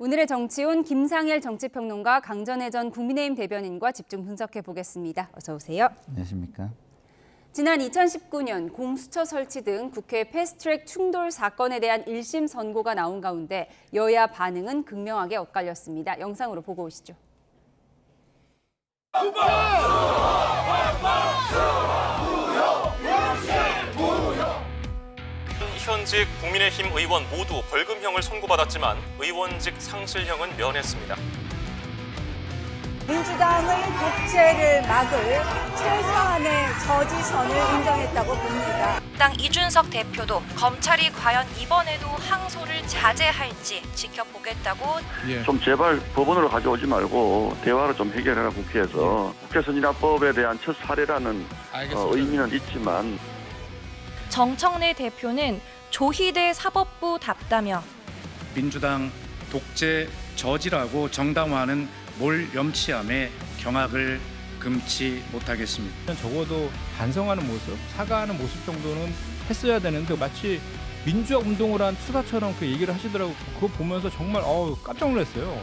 오늘의 정치온 김상열 정치평론가 강전혜 전 국민의힘 대변인과 집중 분석해 보겠습니다. 어서 오세요. 안녕하십니까. 지난 2019년 공수처 설치 등 국회 패스트트랙 충돌 사건에 대한 1심 선고가 나온 가운데 여야 반응은 극명하게 엇갈렸습니다. 영상으로 보고 오시죠. 현직 국민의힘 의원 모두 벌금형을 선고받았지만 의원직 상실형은 면했습니다. 민주당의 독재를 막을 최소한의 저지선을 인정했다고 봅니다. 당 이준석 대표도 검찰이 과연 이번에도 항소를 자제할지 지켜보겠다고 좀 제발 법원으로 가져오지 말고 대화로 좀 해결해라 국회에서. 국회 선진화법에 대한 첫 사례라는 의미는 있지만 정청래 대표는 조희대 사법부답다며 민주당 독재 저지라고 정당화하는 몰염치함에 경악을 금치 못하겠습니다. 적어도 반성하는 모습, 사과하는 모습 정도는 했어야 되는데 마치 민주화 운동을 한 투사처럼 그 얘기를 하시더라고요. 그거 보면서 정말 깜짝 놀랐어요.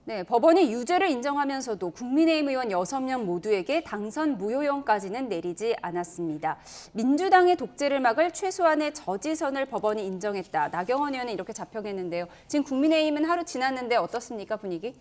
네, 법원이 유죄를 인정하면서도 국민의힘 의원 6명 모두에게 당선 무효형까지는 내리지 않았습니다. 민주당의 독재를 막을 최소한의 저지선을 법원이 인정했다. 나경원 의원은 이렇게 자평했는데요. 지금 국민의힘은 하루 지났는데 어떻습니까, 분위기?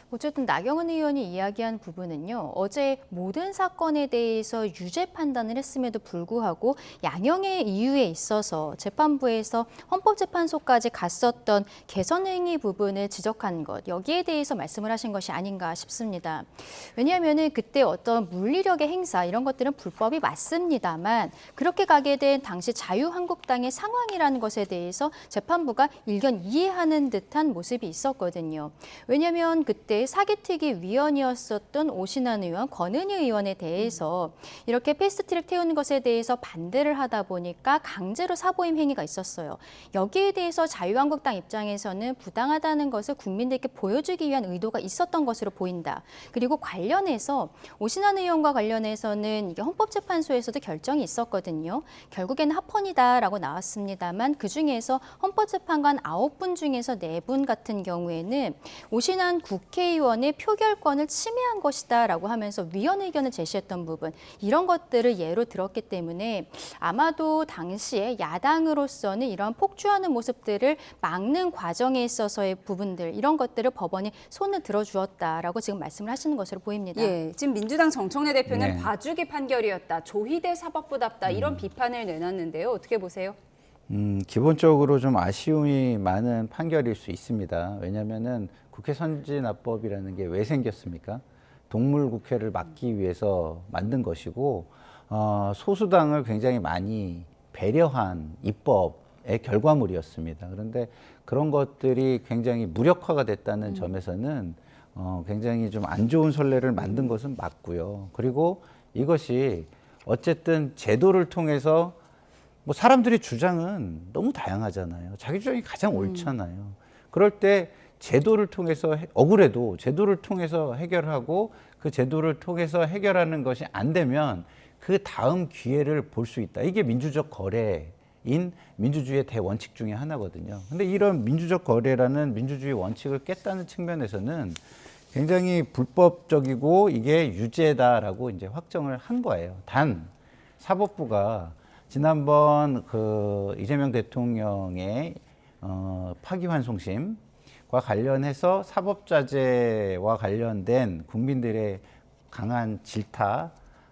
어쨌든 나경원 의원이 이야기한 부분은요. 어제 모든 사건에 대해서 유죄 판단을 했음에도 불구하고 양형의 이유에 있어서 재판부에서 헌법재판소까지 갔었던 개선행위 부분을 지적한 것. 여기에 대해서 말씀을 하신 것이 아닌가 싶습니다. 왜냐하면 그때 어떤 물리력의 행사 이런 것들은 불법이 맞습니다만 그렇게 가게 된 당시 자유한국당의 상황이라는 것에 대해서 재판부가 일견 이해하는 듯한 모습이 있었거든요. 왜냐하면 그때 사기특위 위원이었었던 오신환 의원, 권은희 의원에 대해서 이렇게 패스트트랙 태우는 것에 대해서 반대를 하다 보니까 강제로 사보임 행위가 있었어요. 여기에 대해서 자유한국당 입장에서는 부당하다는 것을 국민들께 보여주기 위한 의도가 있었던 것으로 보인다. 그리고 관련해서 오신환 의원과 관련해서는 이게 헌법재판소에서도 결정이 있었거든요. 결국에는 합헌이다라고 나왔습니다만 그중에서 헌법재판관 9분 중에서 4분 같은 경우에는 오신환 국회의원의 표결권을 침해한 것이다라고 하면서 위헌 의견을 제시했던 부분 이런 것들을 예로 들었기 때문에 아마도 당시에 야당으로서는 이런 폭주하는 모습들을 막는 과정에 있어서의 부분들 이런 것들을 법원이 손을 들어주었다라고 지금 말씀을 하시는 것으로 보입니다. 예, 지금 민주당 정청래 대표는 네. 봐주기 판결이었다. 조희대 사법부답다. 이런 비판을 내놨는데요. 어떻게 보세요? 기본적으로 좀 아쉬움이 많은 판결일 수 있습니다. 왜냐하면은 국회 선진화법이라는 게 왜 생겼습니까? 동물국회를 막기 위해서 만든 것이고 소수당을 굉장히 많이 배려한 입법의 결과물이었습니다. 그런데 그런 것들이 굉장히 무력화가 됐다는 점에서는 굉장히 좀 안 좋은 선례를 만든 것은 맞고요. 그리고 이것이 어쨌든 제도를 통해서 뭐 사람들의 주장은 너무 다양하잖아요. 자기 주장이 가장 옳잖아요. 그럴 때 제도를 통해서 억울해도 제도를 통해서 해결하고 그 제도를 통해서 해결하는 것이 안 되면 그 다음 기회를 볼 수 있다. 이게 민주적 거래인 민주주의의 대원칙 중에 하나거든요. 근데 이런 민주적 거래라는 민주주의 원칙을 깼다는 측면에서는 굉장히 불법적이고 이게 유죄다라고 이제 확정을 한 거예요. 단 사법부가 지난번 그 이재명 대통령의 파기환송심과 관련해서 사법자재와 관련된 국민들의 강한 질타,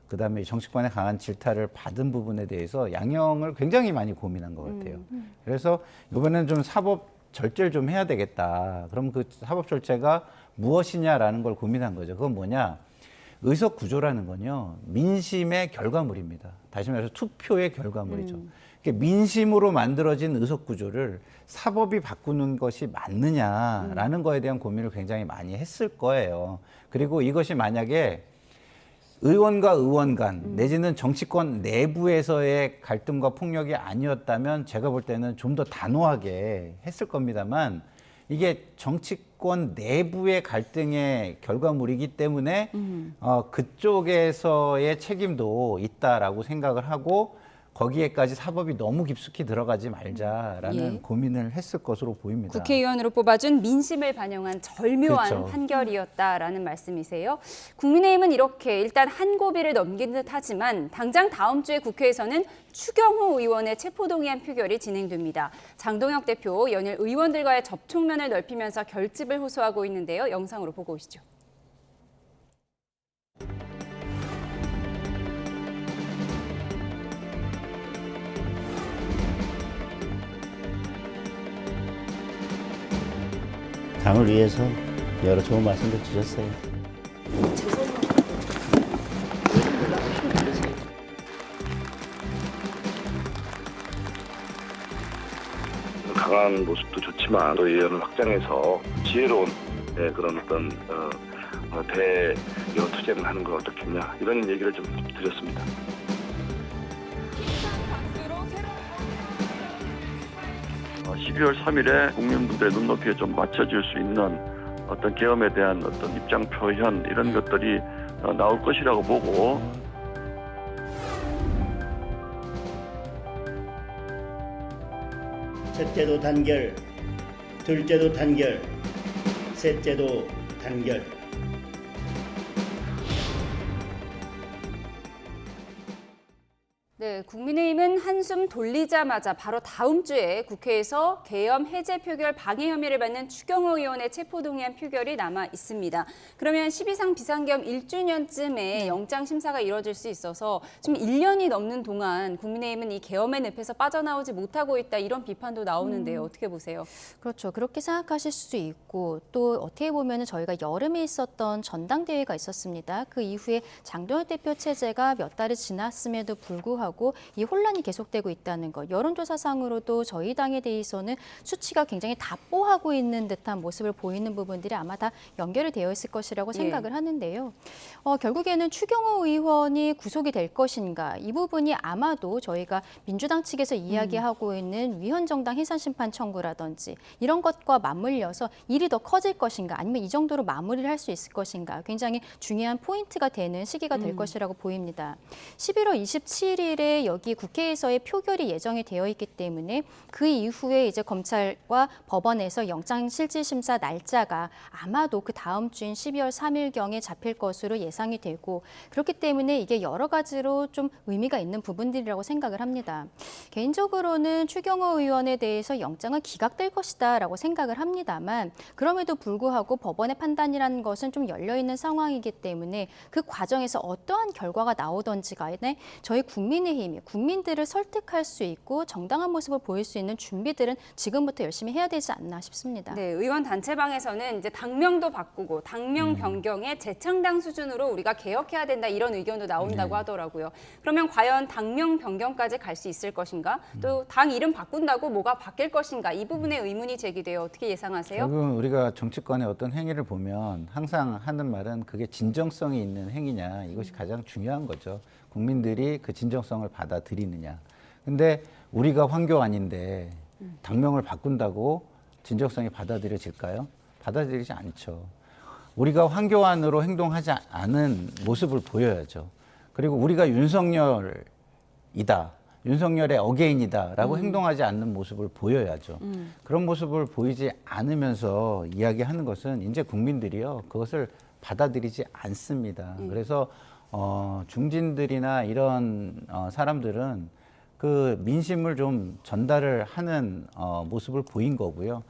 그다음에 정치권의 강한 질타를 받은 부분에 대해서 양형을 굉장히 많이 고민한 것 같아요. 그래서 이번에는 좀 사법 절제를 좀 해야 되겠다. 그럼 그 사법 절제가 무엇이냐라는 걸 고민한 거죠. 그건 뭐냐? 의석 구조라는 건요, 민심의 결과물입니다. 다시 말해서 투표의 결과물이죠. 민심으로 만들어진 의석 구조를 사법이 바꾸는 것이 맞느냐라는 거에 대한 고민을 굉장히 많이 했을 거예요. 그리고 이것이 만약에 의원과 의원 간 내지는 정치권 내부에서의 갈등과 폭력이 아니었다면 제가 볼 때는 좀 더 단호하게 했을 겁니다만 이게 정치권 내부의 갈등의 결과물이기 때문에 그쪽에서의 책임도 있다라고 생각을 하고 거기에까지 사법이 너무 깊숙이 들어가지 말자라는 예. 고민을 했을 것으로 보입니다. 국회의원으로 뽑아준 민심을 반영한 절묘한 그렇죠. 판결이었다라는 말씀이세요. 국민의힘은 이렇게 일단 한 고비를 넘긴 듯 하지만 당장 다음 주에 국회에서는 추경호 의원의 체포동의안 표결이 진행됩니다. 장동혁 대표 연일 의원들과의 접촉면을 넓히면서 결집을 호소하고 있는데요. 영상으로 보고 오시죠. 당을 위해서 여러 좋은 말씀들 주셨어요. 강한 모습도 좋지만 또 의원을 확장해서 지혜로운 그런 어떤 대여 투쟁을 하는 거 어떻겠냐 이런 얘기를 좀 드렸습니다. 12월 3일에 국민분들의 눈높이에 좀 맞춰질 수 있는 어떤 계엄에 대한 어떤 입장 표현 이런 것들이 나올 것이라고 보고 첫째도 단결, 둘째도 단결, 셋째도 단결. 네, 국민의힘은 한숨 돌리자마자 바로 다음 주에 국회에서 계엄 해제 표결 방해 혐의를 받는 추경호 의원의 체포동의안 표결이 남아 있습니다. 그러면 12.3 비상계엄 1주년쯤에 영장 심사가 이뤄질 수 있어서 지금 1년이 넘는 동안 국민의힘은 이 계엄의 늪에서 빠져나오지 못하고 있다 이런 비판도 나오는데요. 어떻게 보세요? 그렇죠. 그렇게 생각하실 수도 있고 또 어떻게 보면 저희가 여름에 있었던 전당대회가 있었습니다. 그 이후에 장동혁 대표 체제가 몇 달이 지났음에도 불구하고 이 혼란이 계속되고 있다는 것. 여론조사상으로도 저희 당에 대해서는 수치가 굉장히 답보하고 있는 듯한 모습을 보이는 부분들이 아마 다 연결이 되어 있을 것이라고 생각을 하는데요. 결국에는 추경호 의원이 구속이 될 것인가 이 부분이 아마도 저희가 민주당 측에서 이야기하고 있는 위헌정당 해산심판 청구라든지 이런 것과 맞물려서 일이 더 커질 것인가 아니면 이 정도로 마무리를 할 수 있을 것인가 굉장히 중요한 포인트가 되는 시기가 될 것이라고 보입니다. 11월 27일에 여기 국회에서의 표결이 예정이 되어 있기 때문에 그 이후에 이제 검찰과 법원에서 영장실질심사 날짜가 아마도 그 다음 주인 12월 3일경에 잡힐 것으로 예상이 되고 그렇기 때문에 이게 여러 가지로 좀 의미가 있는 부분들이라고 생각을 합니다. 개인적으로는 추경호 의원에 대해서 영장은 기각될 것이다라고 생각을 합니다만 그럼에도 불구하고 법원의 판단이라는 것은 좀 열려있는 상황이기 때문에 그 과정에서 어떠한 결과가 나오던지 간에 저희 국민들을 설득할 수 있고 정당한 모습을 보일 수 있는 준비들은 지금부터 열심히 해야 되지 않나 싶습니다. 네, 의원 단체방에서는 이제 당명도 바꾸고 당명 변경에 재창당 수준으로 우리가 개혁해야 된다 이런 의견도 나온다고 하더라고요. 그러면 과연 당명 변경까지 갈 수 있을 것인가? 또 당 이름 바꾼다고 뭐가 바뀔 것인가? 이 부분에 의문이 제기돼요. 어떻게 예상하세요? 결국은 우리가 정치권의 어떤 행위를 보면 항상 하는 말은 그게 진정성이 있는 행위냐 이것이 가장 중요한 거죠. 국민들이 그 진정성을 받아들이느냐. 근데 우리가 황교안인데 당명을 바꾼다고 진정성이 받아들여질까요? 받아들이지 않죠. 우리가 황교안으로 행동하지 않은 모습을 보여야죠. 그리고 우리가 윤석열이다. 윤석열의 어게인이다라고 행동하지 않는 모습을 보여야죠. 그런 모습을 보이지 않으면서 이야기하는 것은 이제 국민들이요. 그것을 받아들이지 않습니다. 그래서 중진들이나 이런 사람들은 그 민심을 좀 전달을 하는 모습을 보인 거고요.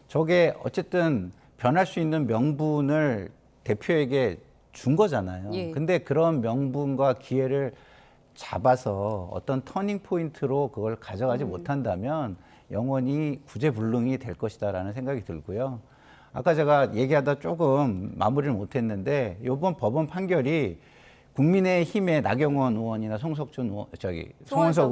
저게 어쨌든 변할 수 있는 명분을 대표에게 준 거잖아요. 예. 근데 그런 명분과 기회를 잡아서 어떤 터닝 포인트로 그걸 가져가지 못한다면 영원히 구제불능이 될 것이다라는 생각이 들고요. 아까 제가 얘기하다 조금 마무리를 못했는데 이번 법원 판결이 국민의힘의 나경원 의원이나 송원석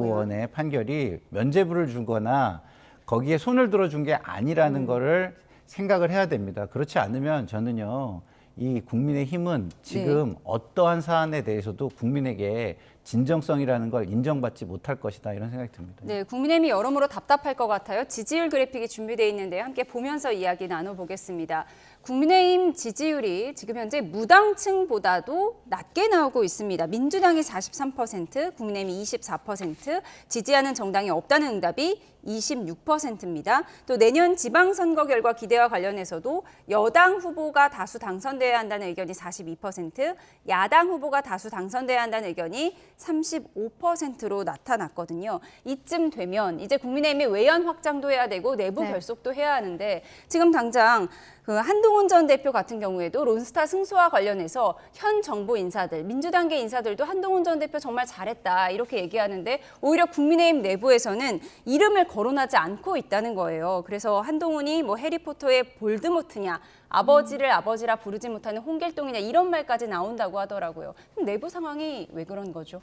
의원의 판결이 면죄부를 주거나 거기에 손을 들어준 게 아니라는 거를 생각을 해야 됩니다. 그렇지 않으면 저는요, 이 국민의힘은 지금 어떠한 사안에 대해서도 국민에게 진정성이라는 걸 인정받지 못할 것이다 이런 생각이 듭니다. 네, 국민의힘이 여러모로 답답할 것 같아요. 지지율 그래픽이 준비되어 있는데 함께 보면서 이야기 나눠보겠습니다. 국민의힘 지지율이 지금 현재 무당층보다도 낮게 나오고 있습니다. 민주당이 43%, 국민의힘이 24%, 지지하는 정당이 없다는 응답이 26%입니다. 또 내년 지방선거 결과 기대와 관련해서도 여당 후보가 다수 당선돼야 한다는 의견이 42%, 야당 후보가 다수 당선돼야 한다는 의견이 35%로 나타났거든요. 이쯤 되면 이제 국민의힘이 외연 확장도 해야 되고 내부 결속도 해야 하는데 지금 당장 그 한동훈 전 대표 같은 경우에도 론스타 승소와 관련해서 현 정부 인사들, 민주당계 인사들도 한동훈 전 대표 정말 잘했다 이렇게 얘기하는데 오히려 국민의힘 내부에서는 이름을 거론하지 않고 있다는 거예요. 그래서 한동훈이 뭐 해리포터의 볼드모트냐, 아버지를 아버지라 부르지 못하는 홍길동이냐 이런 말까지 나온다고 하더라고요. 그럼 내부 상황이 왜 그런 거죠?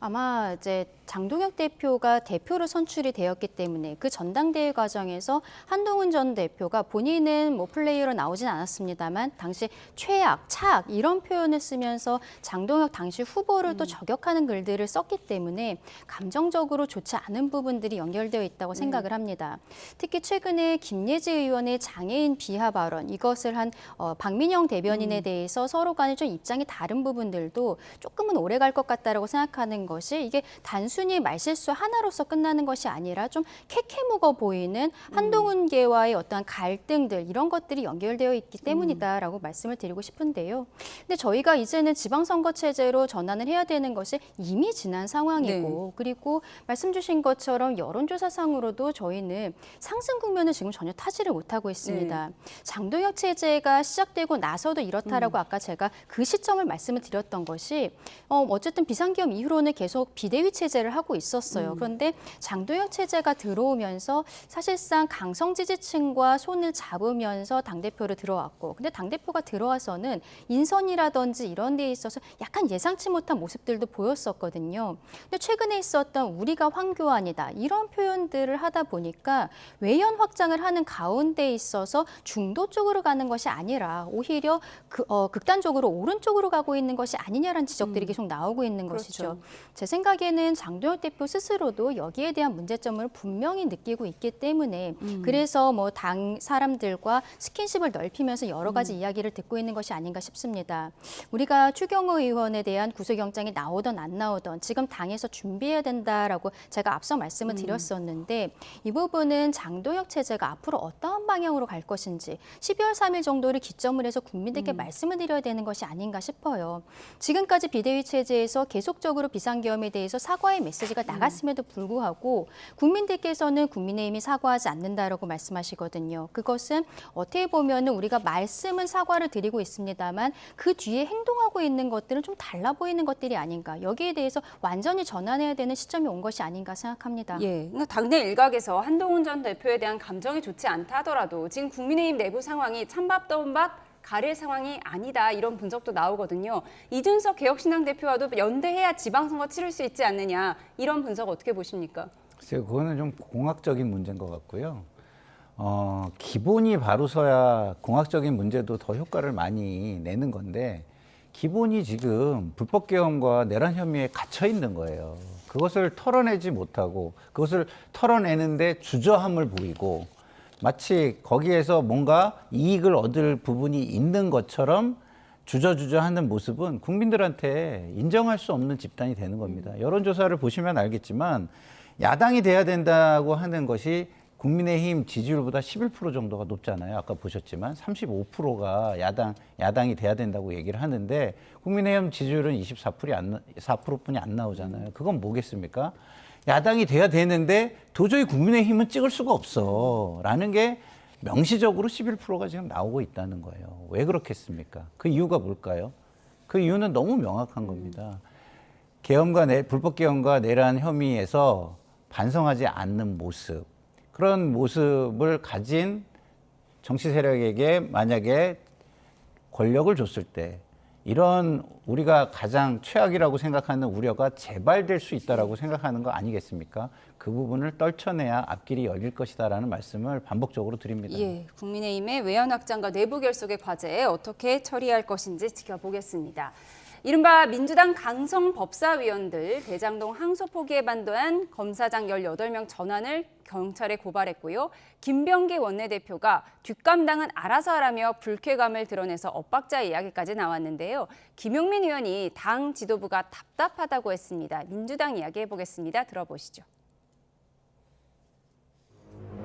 아마 이제 장동혁 대표가 대표로 선출이 되었기 때문에 그 전당대회 과정에서 한동훈 전 대표가 본인은 뭐 플레이어로 나오진 않았습니다만 당시 최악, 차악 이런 표현을 쓰면서 장동혁 당시 후보를 또 저격하는 글들을 썼기 때문에 감정적으로 좋지 않은 부분들이 연결되어 있다고 생각을 합니다. 특히 최근에 김예지 의원의 장애인 비하 발언 이것을 한 박민영 대변인에 대해서 서로 간에 좀 입장이 다른 부분들도 조금은 오래 갈 것 같다라고 생각하는 것이 이게 단순히 말실수 하나로서 끝나는 것이 아니라 좀 캐캐묵어 보이는 한동훈계와의 어떠한 갈등들 이런 것들이 연결되어 있기 때문이다라고 말씀을 드리고 싶은데요. 근데 저희가 이제는 지방선거 체제로 전환을 해야 되는 것이 이미 지난 상황이고 그리고 말씀 주신 것처럼 여론조사상으로도 저희는 상승 국면을 지금 전혀 타지를 못하고 있습니다. 장동혁 체제가 시작되고 나서도 이렇다라고 아까 제가 그 시점을 말씀을 드렸던 것이 어쨌든 비상계엄 이후로는 계속 비대위 체제를 하고 있었어요. 그런데 장동혁 체제가 들어오면서 사실상 강성 지지층과 손을 잡으면서 당대표를 들어왔고 근데 당대표가 들어와서는 인선이라든지 이런 데에 있어서 약간 예상치 못한 모습들도 보였었거든요. 근데 최근에 있었던 우리가 황교안이다 이런 표현들을 하다 보니까 외연 확장을 하는 가운데 있어서 중도 쪽으로 가는 것이 아니라 오히려 극단적으로 오른쪽으로 가고 있는 것이 아니냐라는 지적들이 계속 나오고 있는 것이죠. 제 생각에는 장동혁 대표 스스로도 여기에 대한 문제점을 분명히 느끼고 있기 때문에 그래서 뭐 당 사람들과 스킨십을 넓히면서 여러 가지 이야기를 듣고 있는 것이 아닌가 싶습니다. 우리가 추경호 의원에 대한 구속영장이 나오던 안 나오던 지금 당에서 준비해야 된다라고 제가 앞서 말씀을 드렸었는데 이 부분은 장동혁 체제가 앞으로 어떠한 방향으로 갈 것인지 12월 3일 정도를 기점을 해서 국민들께 말씀을 드려야 되는 것이 아닌가 싶어요. 지금까지 비대위 체제에서 계속적으로 비상계엄에 대해서 사과의 메시지가 나갔음에도 불구하고 국민들께서는 국민의힘이 사과하지 않는다라고 말씀하시거든요. 그것은 어떻게 보면 우리가 말씀은 사과를 드리고 있습니다만 그 뒤에 행동하고 있는 것들은 좀 달라 보이는 것들이 아닌가. 여기에 대해서 완전히 전환해야 되는 시점이 온 것이 아닌가 생각합니다. 그러니까 당내 일각에서 한동훈 전 대표에 대한 감정이 좋지 않다 하더라도 지금 국민의힘 내부 상황이 찬밥 더운 밥 가릴 상황이 아니다 이런 분석도 나오거든요. 이준석 개혁신당 대표와도 연대해야 지방선거 치를 수 있지 않느냐 이런 분석 어떻게 보십니까? 글쎄요, 그거는 좀 공학적인 문제인 것 같고요. 기본이 바로 서야 공학적인 문제도 더 효과를 많이 내는 건데 기본이 지금 불법계엄과 내란 혐의에 갇혀 있는 거예요. 그것을 털어내지 못하고 그것을 털어내는데 주저함을 보이고 마치 거기에서 뭔가 이익을 얻을 부분이 있는 것처럼 주저하는 모습은 국민들한테 인정할 수 없는 집단이 되는 겁니다. 여론조사를 보시면 알겠지만 야당이 돼야 된다고 하는 것이 국민의힘 지지율보다 11% 정도가 높잖아요. 아까 보셨지만 35%가 야당이 돼야 된다고 얘기를 하는데 국민의힘 지지율은 4%뿐이 안 나오잖아요. 그건 뭐겠습니까? 야당이 돼야 되는데 도저히 국민의힘은 찍을 수가 없어 라는 게 명시적으로 11%가 지금 나오고 있다는 거예요. 왜 그렇겠습니까? 그 이유가 뭘까요? 그 이유는 너무 명확한 겁니다. 불법계엄과 내란 혐의에서 반성하지 않는 모습, 그런 모습을 가진 정치 세력에게 만약에 권력을 줬을 때 이런 우리가 가장 최악이라고 생각하는 우려가 재발될 수 있다라고 생각하는 거 아니겠습니까? 그 부분을 떨쳐내야 앞길이 열릴 것이다라는 말씀을 반복적으로 드립니다. 국민의힘의 외연 확장과 내부 결속의 과제 어떻게 처리할 것인지 지켜보겠습니다. 이른바 민주당 강성 법사위원들 대장동 항소 포기에 반대한 검사장 18명 전환을 경찰에 고발했고요. 김병기 원내대표가 뒷감당은 알아서 하라며 불쾌감을 드러내서 엇박자 이야기까지 나왔는데요. 김용민 의원이 당 지도부가 답답하다고 했습니다. 민주당 이야기 해보겠습니다. 들어보시죠.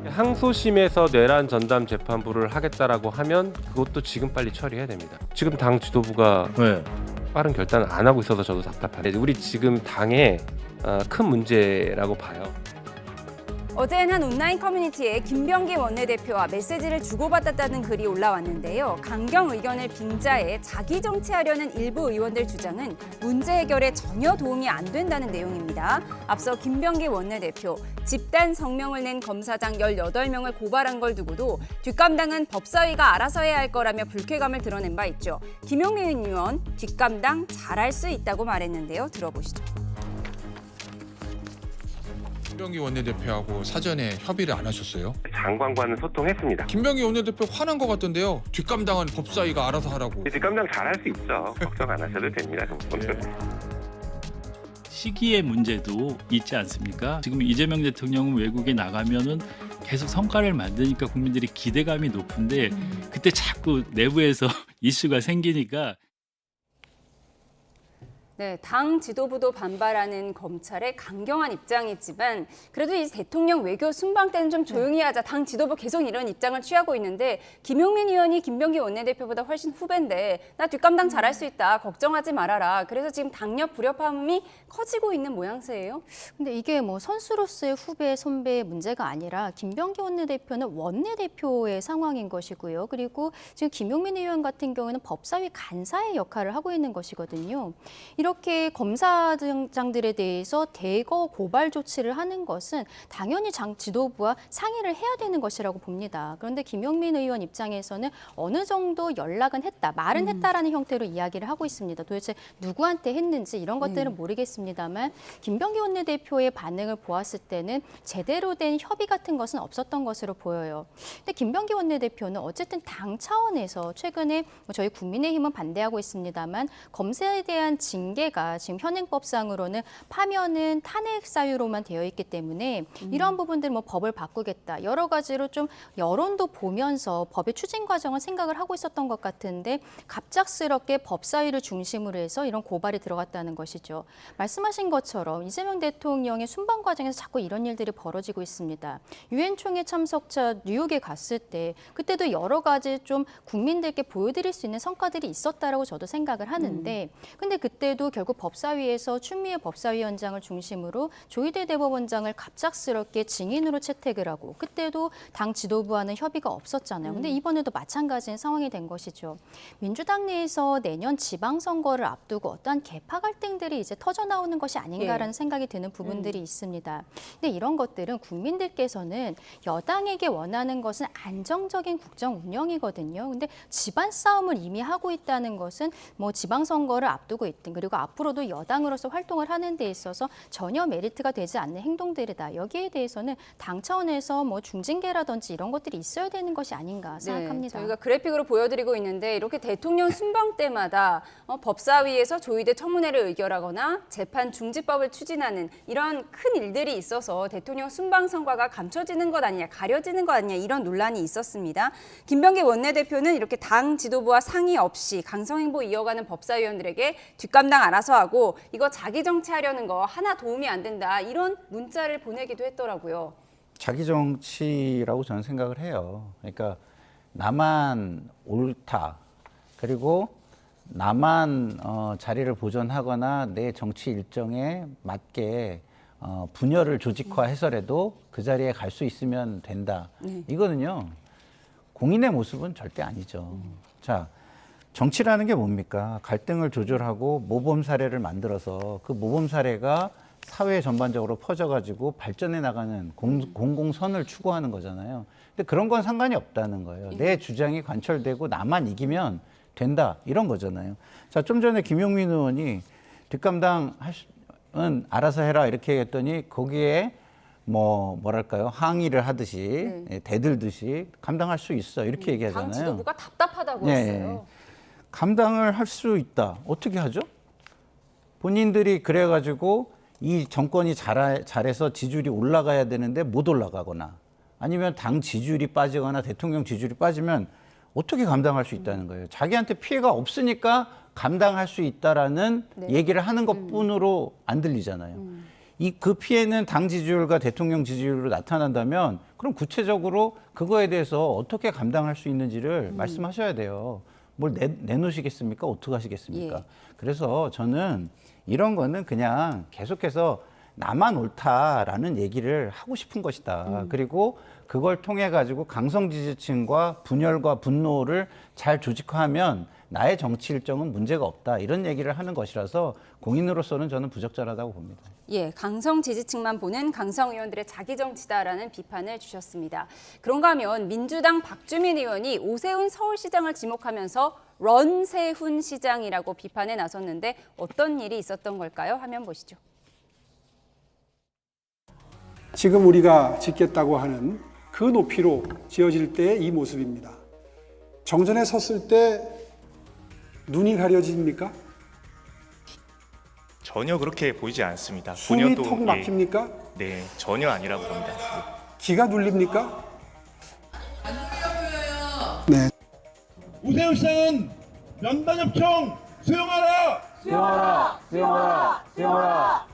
항소심에서 내란 전담 재판부를 하겠다라고 하면 그것도 지금 빨리 처리해야 됩니다. 지금 당 지도부가 빠른 결단을 안 하고 있어서 저도 답답해요. 우리 지금 당의 큰 문제라고 봐요. 어제는 한 온라인 커뮤니티에 김병기 원내대표와 메시지를 주고받았다는 글이 올라왔는데요. 강경 의견을 빙자해 자기 정치하려는 일부 의원들 주장은 문제 해결에 전혀 도움이 안 된다는 내용입니다. 앞서 김병기 원내대표, 집단 성명을 낸 검사장 18명을 고발한 걸 두고도 뒷감당은 법사위가 알아서 해야 할 거라며 불쾌감을 드러낸 바 있죠. 김용민 의원, 뒷감당 잘할 수 있다고 말했는데요. 들어보시죠. 김병기 원내대표하고 사전에 협의를 안 하셨어요? 장관과는 소통했습니다. 김병기 원내대표 화난 것 같던데요. 뒷감당은 법사위가 알아서 하라고. 뒷감당 잘할 수 있죠. 걱정 안 하셔도 됩니다. 시기의 문제도 있지 않습니까? 지금 이재명 대통령은 외국에 나가면은 계속 성과를 만드니까 국민들이 기대감이 높은데 그때 자꾸 내부에서 이슈가 생기니까 네, 당 지도부도 반발하는 검찰의 강경한 입장이지만 그래도 이 대통령 외교 순방 때는 좀 조용히 하자. 당 지도부 계속 이런 입장을 취하고 있는데 김용민 의원이 김병기 원내대표보다 훨씬 후배인데 나 뒷감당 잘할 수 있다. 걱정하지 말아라. 그래서 지금 당력 불협화음이 커지고 있는 모양새예요. 근데 이게 뭐 선수로서의 후배, 선배의 문제가 아니라 김병기 원내대표는 원내대표의 상황인 것이고요. 그리고 지금 김용민 의원 같은 경우에는 법사위 간사의 역할을 하고 있는 것이거든요. 이렇게 검사장들에 대해서 대거 고발 조치를 하는 것은 당연히 당 지도부와 상의를 해야 되는 것이라고 봅니다. 그런데 김용민 의원 입장에서는 어느 정도 연락은 했다, 말은 했다라는 형태로 이야기를 하고 있습니다. 도대체 누구한테 했는지 이런 것들은 모르겠습니다만 김병기 원내대표의 반응을 보았을 때는 제대로 된 협의 같은 것은 없었던 것으로 보여요. 근데 김병기 원내대표는 어쨌든 당 차원에서 최근에 저희 국민의힘은 반대하고 있습니다만 검사에 대한 징계가 지금 현행법상으로는 파면은 탄핵 사유로만 되어 있기 때문에 이런 부분들 뭐 법을 바꾸겠다 여러 가지로 좀 여론도 보면서 법의 추진 과정을 생각을 하고 있었던 것 같은데 갑작스럽게 법사위를 중심으로 해서 이런 고발이 들어갔다는 것이죠. 말씀하신 것처럼 이재명 대통령의 순방 과정에서 자꾸 이런 일들이 벌어지고 있습니다. 유엔 총회 참석자 뉴욕에 갔을 때 그때도 여러 가지 좀 국민들께 보여드릴 수 있는 성과들이 있었다라고 저도 생각을 하는데 근데 그때도 결국 법사위에서 추미애 법사위원장을 중심으로 조희대 대법원장을 갑작스럽게 증인으로 채택을 하고 그때도 당 지도부와는 협의가 없었잖아요. 근데 이번에도 마찬가지인 상황이 된 것이죠. 민주당 내에서 내년 지방선거를 앞두고 어떠한 계파 갈등들이 이제 터져나오는 것이 아닌가라는 생각이 드는 부분들이 있습니다. 근데 이런 것들은 국민들께서는 여당에게 원하는 것은 안정적인 국정 운영이거든요. 근데 집안 싸움을 이미 하고 있다는 것은 뭐 지방선거를 앞두고 있든 그리고 앞으로도 여당으로서 활동을 하는 데 있어서 전혀 메리트가 되지 않는 행동들이다. 여기에 대해서는 당 차원에서 뭐 중징계라든지 이런 것들이 있어야 되는 것이 아닌가 생각합니다. 저희가 그래픽으로 보여드리고 있는데 이렇게 대통령 순방 때마다 법사위에서 조희대 청문회를 의결하거나 재판 중지법을 추진하는 이런 큰 일들이 있어서 대통령 순방 성과가 감춰지는 것 아니냐, 가려지는 것 아니냐 이런 논란이 있었습니다. 김병기 원내대표는 이렇게 당 지도부와 상의 없이 강성행보 이어가는 법사위원들에게 뒷감당 알아서 하고 이거 자기 정치하려는 거 하나 도움이 안 된다 이런 문자를 보내기도 했더라고요. 자기 정치라고 저는 생각을 해요. 그러니까 나만 옳다. 그리고 나만 자리를 보존하거나 내 정치 일정에 맞게 분열을 조직화해서라도 그 자리에 갈 수 있으면 된다. 이거는요. 공인의 모습은 절대 아니죠. 자, 정치라는 게 뭡니까? 갈등을 조절하고 모범 사례를 만들어서 그 모범 사례가 사회 전반적으로 퍼져가지고 발전해 나가는 공공선을 추구하는 거잖아요. 근데 그런 건 상관이 없다는 거예요. 내 주장이 관철되고 나만 이기면 된다 이런 거잖아요. 자, 좀 전에 김용민 의원이 뒷감당은 알아서 해라 이렇게 했더니 거기에 뭐랄까요 항의를 하듯이 대들듯이 감당할 수 있어 이렇게 얘기하잖아요. 당 지도부가 답답하다고 했어요. 감당을 할 수 있다. 어떻게 하죠? 본인들이 그래가지고 이 정권이 잘해서 지지율이 올라가야 되는데 못 올라가거나 아니면 당 지지율이 빠지거나 대통령 지지율이 빠지면 어떻게 감당할 수 있다는 거예요. 자기한테 피해가 없으니까 감당할 수 있다라는 얘기를 하는 것뿐으로 안 들리잖아요. 그 피해는 당 지지율과 대통령 지지율로 나타난다면 그럼 구체적으로 그거에 대해서 어떻게 감당할 수 있는지를 말씀하셔야 돼요. 뭘 내놓으시겠습니까? 어떻게 하시겠습니까? 그래서 저는 이런 거는 그냥 계속해서 나만 옳다라는 얘기를 하고 싶은 것이다. 그리고 그걸 통해 가지고 강성 지지층과 분열과 분노를 잘 조직화하면 나의 정치 일정은 문제가 없다. 이런 얘기를 하는 것이라서 공인으로서는 저는 부적절하다고 봅니다. 예, 강성 지지층만 보는 강성 의원들의 자기 정치다라는 비판을 주셨습니다. 그런가 하면 민주당 박주민 의원이 오세훈 서울시장을 지목하면서 런세훈 시장이라고 비판에 나섰는데 어떤 일이 있었던 걸까요? 화면 보시죠. 지금 우리가 짓겠다고 하는 그 높이로 지어질 때의 이 모습입니다. 정전에 섰을 때 눈이 가려집니까? 전혀 그렇게 보이지 않습니다. 숨이 턱 막힙니까? 네, 전혀 아니라고 봅니다. 기가 눌립니까? 네. 오세훈 시장은 연단협정 수용하라! 수용하라! 수용하라! 수용하라!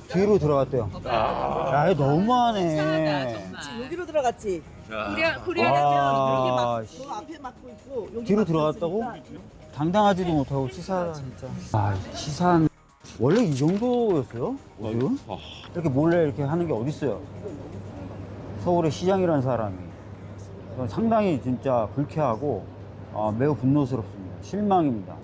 뒤로 들어갔대요. 야, 너무하네. 여기로 들어갔지. 코리아라면 여기 막고 앞에 막고 있고 여기 뒤로 들어갔다고? 당당하지도 못하고 치사하다 진짜. 치사한. 원래 이 정도였어요? 오세훈? 이렇게 몰래 이렇게 하는 게 어딨어요? 서울의 시장이라는 사람이. 저는 상당히 진짜 불쾌하고 매우 분노스럽습니다. 실망입니다.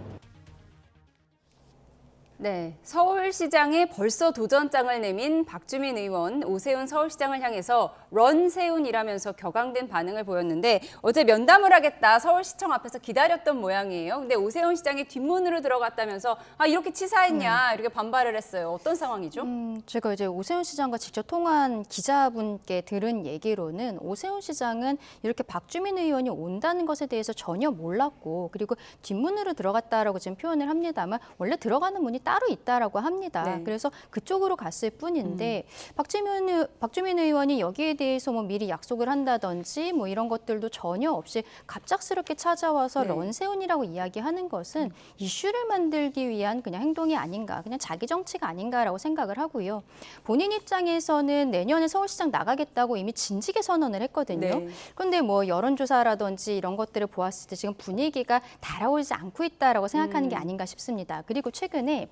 네, 서울시장에 벌써 도전장을 내민 박주민 의원, 오세훈 서울시장을 향해서 런세훈이라면서 격앙된 반응을 보였는데 어제 면담을 하겠다 서울시청 앞에서 기다렸던 모양이에요. 근데 오세훈 시장이 뒷문으로 들어갔다면서 이렇게 치사했냐 이렇게 반발을 했어요. 어떤 상황이죠? 제가 이제 오세훈 시장과 직접 통한 기자분께 들은 얘기로는 오세훈 시장은 이렇게 박주민 의원이 온다는 것에 대해서 전혀 몰랐고 그리고 뒷문으로 들어갔다라고 지금 표현을 합니다만 원래 들어가는 문이 따로 있다라고 합니다. 네. 그래서 그쪽으로 갔을 뿐인데 박주민 의원이 여기에 대해서 뭐 미리 약속을 한다든지 뭐 이런 것들도 전혀 없이 갑작스럽게 찾아와서 런세훈이라고 이야기하는 것은 이슈를 만들기 위한 그냥 행동이 아닌가, 그냥 자기 정치가 아닌가라고 생각을 하고요. 본인 입장에서는 내년에 서울시장 나가겠다고 이미 진지게 선언을 했거든요. 그런데 뭐 여론조사라든지 이런 것들을 보았을 때 지금 분위기가 달아오르지 않고 있다라고 생각하는 게 아닌가 싶습니다. 그리고 최근에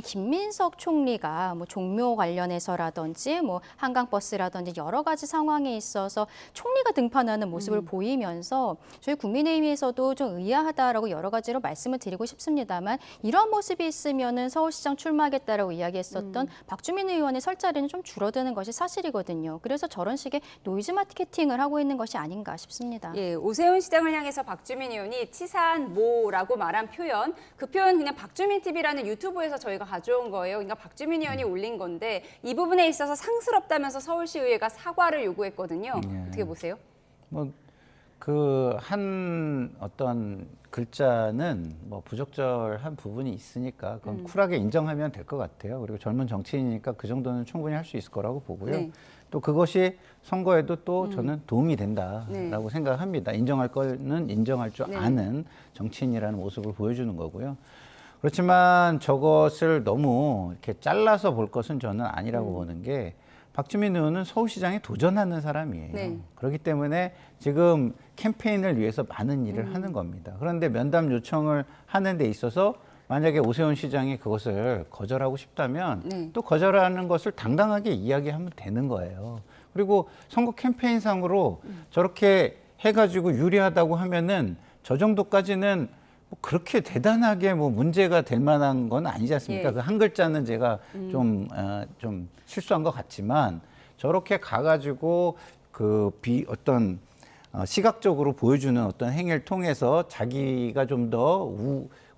김민석 총리가 뭐 종묘 관련해서라든지 뭐 한강버스라든지 여러 가지 상황에 있어서 총리가 등판하는 모습을 보이면서 저희 국민의힘에서도 좀 의아하다라고 여러 가지로 말씀을 드리고 싶습니다만 이런 모습이 있으면은 서울시장 출마하겠다라고 이야기했었던 박주민 의원의 설 자리는 좀 줄어드는 것이 사실이거든요. 그래서 저런 식의 노이즈 마케팅을 하고 있는 것이 아닌가 싶습니다. 예, 오세훈 시장을 향해서 박주민 의원이 치사한 모라고 말한 표현, 그 표현 그냥 박주민 TV라는 유튜브에서 저희가 가져온 거예요. 그러니까 박주민 의원이 올린 건데 이 부분에 있어서 상스럽다면서 서울시의회가 사과를 요구했거든요. 어떻게 보세요? 뭐 그 한 어떤 글자는 뭐 부적절한 부분이 있으니까 그건 쿨하게 인정하면 될 것 같아요. 그리고 젊은 정치인이니까 그 정도는 충분히 할 수 있을 거라고 보고요. 또 그것이 선거에도 또 저는 도움이 된다라고 생각합니다. 인정할 거는 인정할 줄 아는 정치인이라는 모습을 보여주는 거고요. 그렇지만 저것을 너무 이렇게 잘라서 볼 것은 저는 아니라고 보는 게 박주민 의원은 서울시장에 도전하는 사람이에요. 그렇기 때문에 지금 캠페인을 위해서 많은 일을 하는 겁니다. 그런데 면담 요청을 하는 데 있어서 만약에 오세훈 시장이 그것을 거절하고 싶다면 또 거절하는 것을 당당하게 이야기하면 되는 거예요. 그리고 선거 캠페인상으로 저렇게 해가지고 유리하다고 하면은 저 정도까지는 뭐 그렇게 대단하게 뭐 문제가 될 만한 건 아니지 않습니까? 그 한 글자는 제가 좀 실수한 것 같지만 저렇게 가가지고 시각적으로 보여주는 어떤 행위를 통해서 자기가 좀 더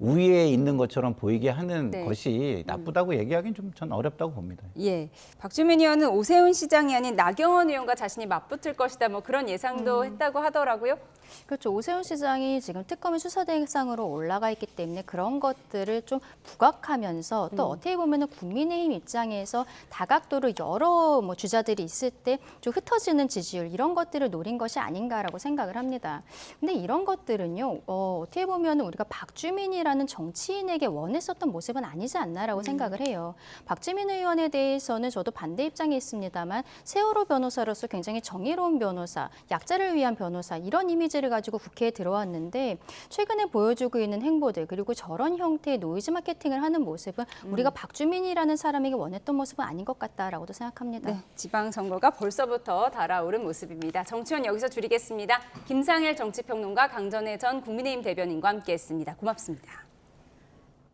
우위에 있는 것처럼 보이게 하는 네. 것이 나쁘다고 얘기하기는 좀 전 어렵다고 봅니다. 예, 박주민 의원은 오세훈 시장이 아닌 나경원 의원과 자신이 맞붙을 것이다. 뭐 그런 예상도 했다고 하더라고요. 그렇죠. 오세훈 시장이 지금 특검의 수사 대상으로 올라가 있기 때문에 그런 것들을 좀 부각하면서 또 어떻게 보면은 국민의힘 입장에서 다각도로 여러 뭐 주자들이 있을 때 좀 흩어지는 지지율 이런 것들을 노린 것이 아닌가라고 생각을 합니다. 근데 이런 것들은요, 어떻게 보면 우리가 박주민이라는 정치인에게 원했었던 모습은 아니지 않나라고 생각을 해요. 박주민 의원에 대해서는 저도 반대 입장에 있습니다만 세월호 변호사로서 굉장히 정의로운 변호사, 약자를 위한 변호사 이런 이미지를 가지고 국회에 들어왔는데 최근에 보여주고 있는 행보들 그리고 저런 형태의 노이즈 마케팅을 하는 모습은 우리가 박주민이라는 사람에게 원했던 모습은 아닌 것 같다라고도 생각합니다. 네, 지방선거가 벌써부터 달아오른 모습입니다. 정치원 여기서 줄이겠습니다. 김상일 정치평론가, 강전혜 전 국민의힘 대변인과 함께했습니다. 고맙습니다.